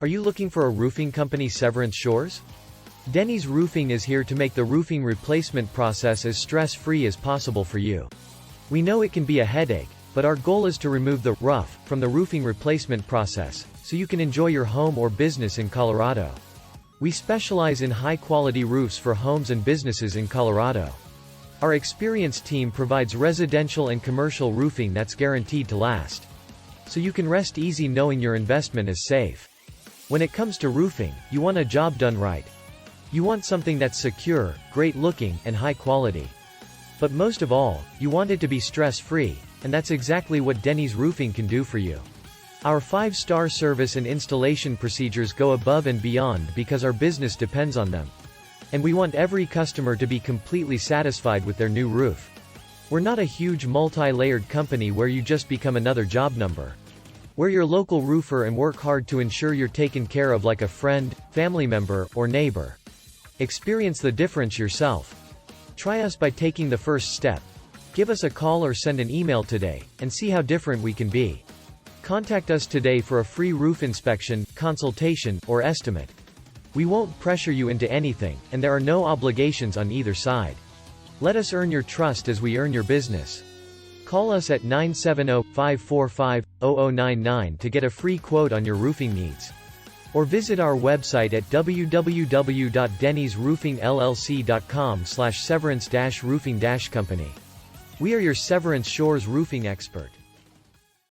Are you looking for a roofing company? Severance Shores? Denny's Roofing is here to make the roofing replacement process as stress-free as possible for you. We know it can be a headache, but our goal is to remove the rough from the roofing replacement process, so you can enjoy your home or business in Colorado. We specialize in high-quality roofs for homes and businesses in Colorado. Our experienced team provides residential and commercial roofing that's guaranteed to last. So you can rest easy knowing your investment is safe. When it comes to roofing, you want a job done right. You want something that's secure, great looking, and high quality. But most of all, you want it to be stress-free, and that's exactly what Denny's Roofing can do for you. Our 5-star service and installation procedures go above and beyond because our business depends on them. And we want every customer to be completely satisfied with their new roof. We're not a huge multi-layered company where you just become another job number. We're your local roofer and work hard to ensure you're taken care of like a friend, family member, or neighbor. Experience the difference yourself. Try us by taking the first step. Give us a call or send an email today, and see how different we can be. Contact us today for a free roof inspection, consultation, or estimate. We won't pressure you into anything, and there are no obligations on either side. Let us earn your trust as we earn your business. Call us at 970-545-0099 to get a free quote on your roofing needs. Or visit our website at www.dennysroofingllc.com/severance-roofing-company. We are your Severance Shores roofing expert.